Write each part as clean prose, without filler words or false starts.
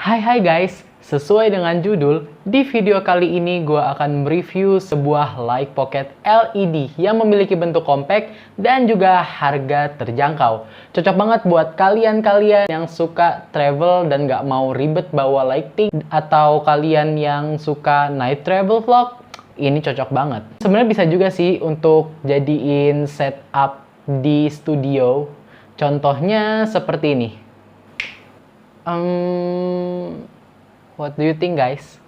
Hai guys, sesuai dengan judul, di video kali ini gue akan mereview sebuah light pocket LED yang memiliki bentuk compact dan juga harga terjangkau. Cocok banget buat kalian-kalian yang suka travel dan gak mau ribet bawa lighting, atau kalian yang suka night travel vlog, ini cocok banget. Sebenarnya bisa juga sih untuk jadiin setup di studio, contohnya seperti ini. What do you think, guys?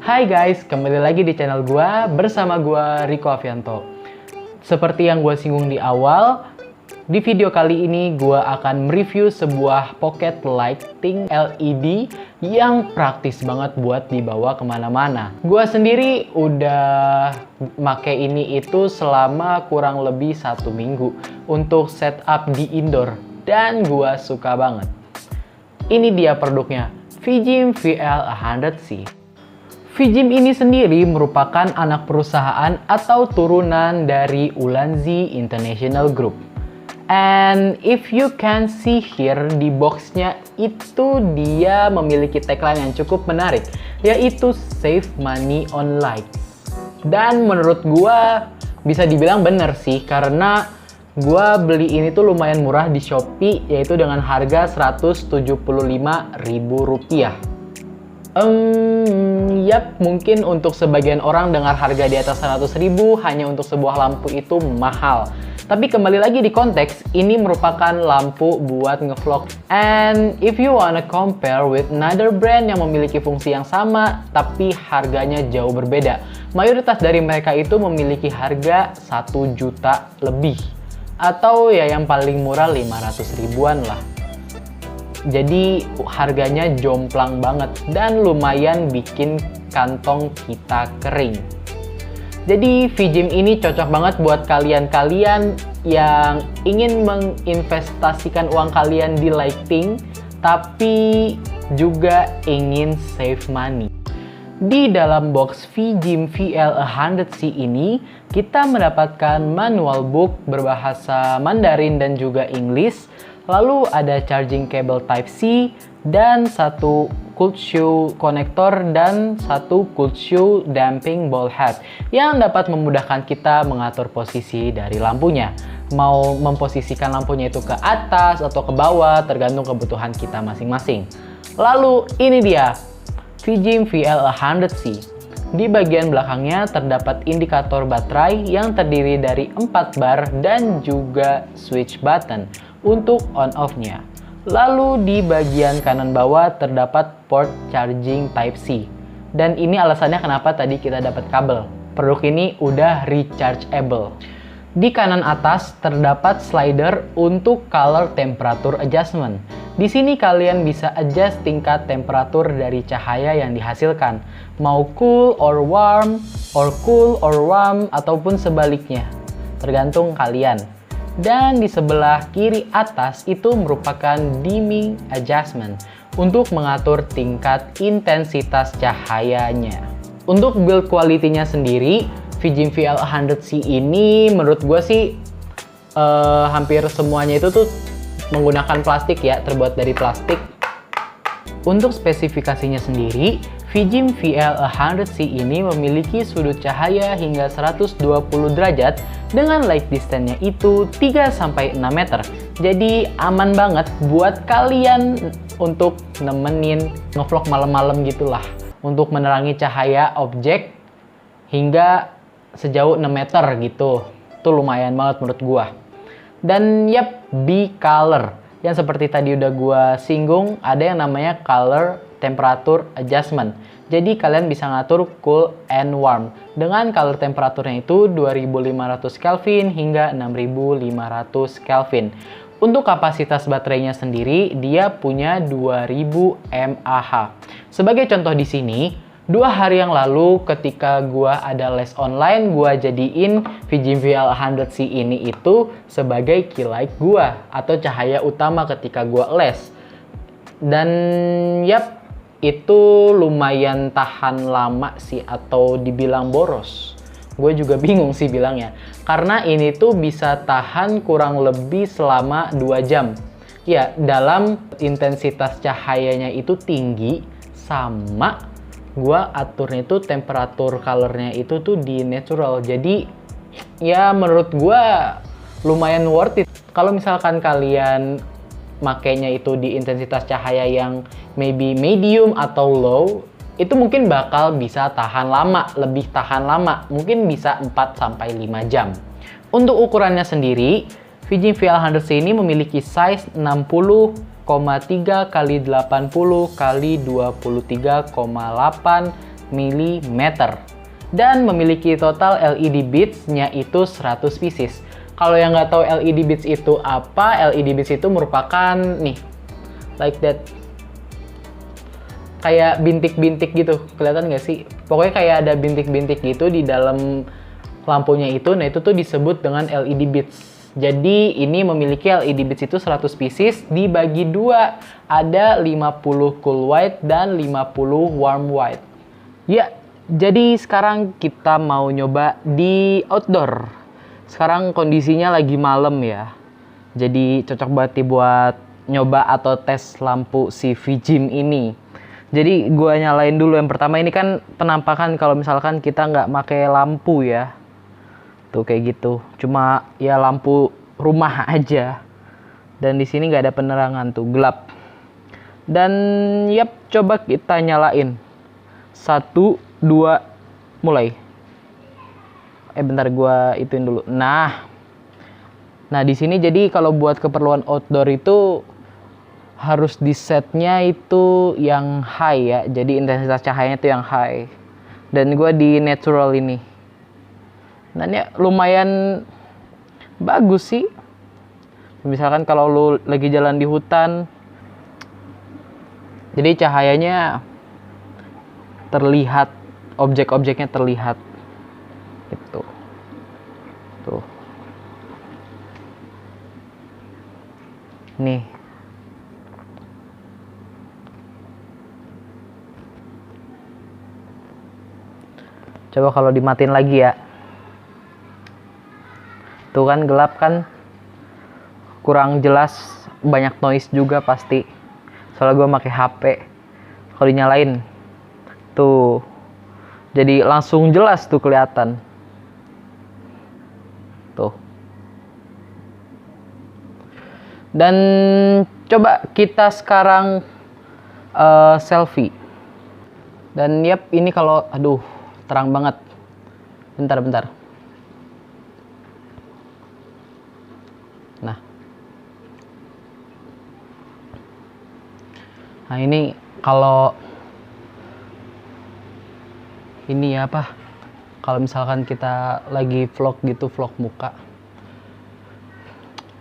Hai guys, kembali lagi di channel gua bersama gua Riko Avianto. Seperti yang gua singgung di awal, di video kali ini gua akan mereview sebuah pocket lighting LED yang praktis banget buat dibawa kemana-mana. Gua sendiri udah make ini itu selama kurang lebih 1 minggu untuk setup di indoor dan gua suka banget. Ini dia produknya, Vijim VL100C. Vijim ini sendiri merupakan anak perusahaan atau turunan dari Ulanzi International Group. And if you can see here di boxnya itu dia memiliki tagline yang cukup menarik, yaitu Save Money on Lights. Dan menurut gua bisa dibilang bener sih, karena gua beli ini tuh lumayan murah di Shopee, yaitu dengan harga Rp175.000. Yap, mungkin untuk sebagian orang dengar harga di atas 100.000 hanya untuk sebuah lampu itu mahal. Tapi kembali lagi di konteks, ini merupakan lampu buat ngevlog. And if you wanna compare with another brand yang memiliki fungsi yang sama, tapi harganya jauh berbeda. Mayoritas dari mereka itu memiliki harga 1 juta lebih. Atau ya yang paling murah 500 ribuan lah. Jadi harganya jomplang banget dan lumayan bikin kantong kita kering. Jadi Vijim ini cocok banget buat kalian-kalian yang ingin menginvestasikan uang kalian di lighting, tapi juga ingin save money. Di dalam box Vijim VL100C ini, kita mendapatkan manual book berbahasa Mandarin dan juga Inggris. Lalu ada charging cable Type-C dan 1 cold shoe konektor dan 1 cold shoe damping ball head yang dapat memudahkan kita mengatur posisi dari lampunya. Mau memposisikan lampunya itu ke atas atau ke bawah tergantung kebutuhan kita masing-masing. Lalu ini dia Vijim VL100C. Di bagian belakangnya terdapat indikator baterai yang terdiri dari 4 bar dan juga switch button untuk on-off-nya. Lalu di bagian kanan bawah terdapat port charging Type-C. Dan ini alasannya kenapa tadi kita dapat kabel. Produk ini udah rechargeable. Di kanan atas terdapat slider untuk color temperature adjustment. Di sini kalian bisa adjust tingkat temperatur dari cahaya yang dihasilkan. Mau cool or warm, or cool or warm, ataupun sebaliknya. Tergantung kalian. Dan di sebelah kiri atas itu merupakan dimming adjustment untuk mengatur tingkat intensitas cahayanya. Untuk build quality-nya sendiri, Vijim VL100C ini menurut gue sih hampir semuanya itu tuh menggunakan plastik ya, terbuat dari plastik. Untuk spesifikasinya sendiri, Vijim VL100C ini memiliki sudut cahaya hingga 120 derajat dengan light distance-nya itu 3-6 meter. Jadi aman banget buat kalian untuk nemenin ngevlog malam-malam gitulah. Untuk menerangi cahaya objek hingga sejauh 6 meter gitu. Itu lumayan banget menurut gua. Dan yap, B-color. Yang seperti tadi udah gua singgung, ada yang namanya color temperature adjustment. Jadi kalian bisa ngatur cool and warm dengan color temperaturnya itu 2500 Kelvin hingga 6500 Kelvin. Untuk kapasitas baterainya sendiri, dia punya 2000 mAh. Sebagai contoh di sini, 2 hari yang lalu ketika gua ada les online, gua jadiin Vijim VL100C ini itu sebagai key light gua atau cahaya utama ketika gua les. Dan yap, itu lumayan tahan lama sih, atau dibilang boros. gue juga bingung sih bilangnya. Karena ini tuh bisa tahan kurang lebih selama 2 jam. Ya, dalam intensitas cahayanya itu tinggi, sama gue aturnya itu temperatur colornya itu tuh di natural. Jadi ya menurut gue lumayan worth it. Kalau misalkan kalian makainya itu di intensitas cahaya yang maybe medium atau low, itu mungkin bakal bisa tahan lama, lebih tahan lama. Mungkin bisa 4-5 jam. Untuk ukurannya sendiri, Fujifilm VL100C ini memiliki size 60,3 x 80 x 23,8 mm dan memiliki total LED beads-nya itu 100 pieces. Kalau yang nggak tahu LED beads itu apa, LED beads itu merupakan nih, like that, kayak bintik-bintik gitu, kelihatan nggak sih? Pokoknya kayak ada bintik-bintik gitu di dalam lampunya itu. Nah itu tuh disebut dengan LED beads. Jadi ini memiliki LED beads itu 100 pieces dibagi 2. Ada 50 cool white dan 50 warm white. Ya, jadi sekarang kita mau nyoba di outdoor. Sekarang kondisinya lagi malam ya. Jadi cocok banget buat nyoba atau tes lampu si Fujifilm ini. Jadi gua nyalain dulu. Yang pertama ini kan penampakan kalau misalkan kita nggak pakai lampu ya. Tuh kayak gitu. Cuma ya lampu rumah aja. Dan di sini nggak ada penerangan tuh, gelap. Dan yap, coba kita nyalain. 1, 2, mulai. Bentar gua ituin dulu. Nah di sini jadi kalau buat keperluan outdoor itu harus di setnya itu yang high ya. Jadi intensitas cahayanya itu yang high. Dan gua di natural ini. Dan ya lumayan bagus sih. Misalkan kalau lu lagi jalan di hutan, jadi cahayanya terlihat, objek-objeknya terlihat. Itu tuh nih, coba kalau dimatiin lagi ya, tuh kan gelap kan, kurang jelas, banyak noise juga pasti soalnya gue pakai HP. Kalau dinyalain tuh jadi langsung jelas tuh kelihatan. Tuh. Dan coba kita sekarang selfie. Dan yap, ini kalau aduh terang banget. Bentar. Nah ini kalau ini ya apa? Kalau misalkan kita lagi vlog gitu, vlog muka,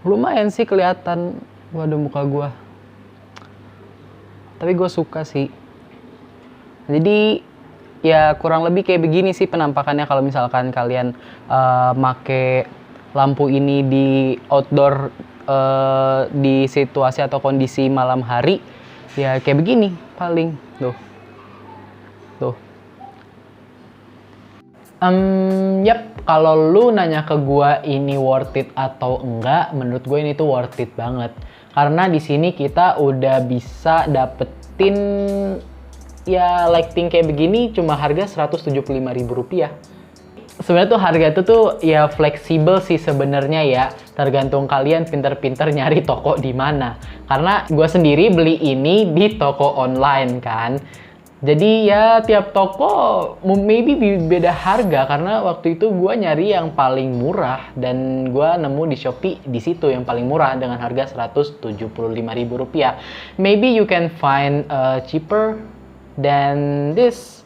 lumayan sih kelihatan. Waduh muka gua. Tapi gue suka sih. Jadi ya kurang lebih kayak begini sih penampakannya kalau misalkan kalian make lampu ini di outdoor, di situasi atau kondisi malam hari. Ya kayak begini paling tuh. Yap, kalau lu nanya ke gua ini worth it atau enggak, menurut gue ini tuh worth it banget. Karena di sini kita udah bisa dapetin ya lighting kayak begini cuma harga Rp175.000. Sebenarnya tuh harga itu tuh ya fleksibel sih sebenarnya ya, tergantung kalian pinter-pinter nyari toko di mana. Karena gue sendiri beli ini di toko online kan, jadi ya tiap toko maybe beda harga. Karena waktu itu gue nyari yang paling murah dan gue nemu di Shopee di situ yang paling murah dengan harga Rp175.000. Maybe you can find cheaper than this.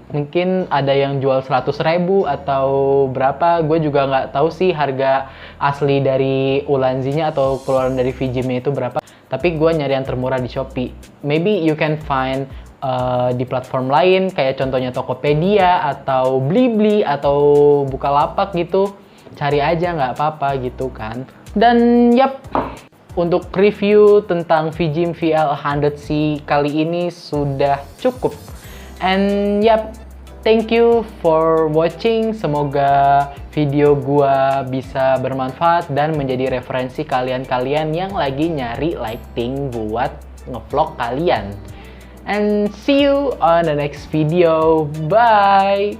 Mungkin ada yang jual 100.000 atau berapa, gue juga nggak tahu sih harga asli dari Ulanzi-nya atau keluaran dari Fujifilm itu berapa. Tapi gue nyari yang termurah di Shopee. Maybe you can find di platform lain kayak contohnya Tokopedia atau Blibli atau Bukalapak gitu. Cari aja nggak apa-apa gitu kan. Dan yap, untuk review tentang Fujifilm VL100C kali ini sudah cukup. And yap, thank you for watching. Semoga video gua bisa bermanfaat dan menjadi referensi kalian-kalian yang lagi nyari lighting buat ngevlog kalian. And see you on the next video. Bye!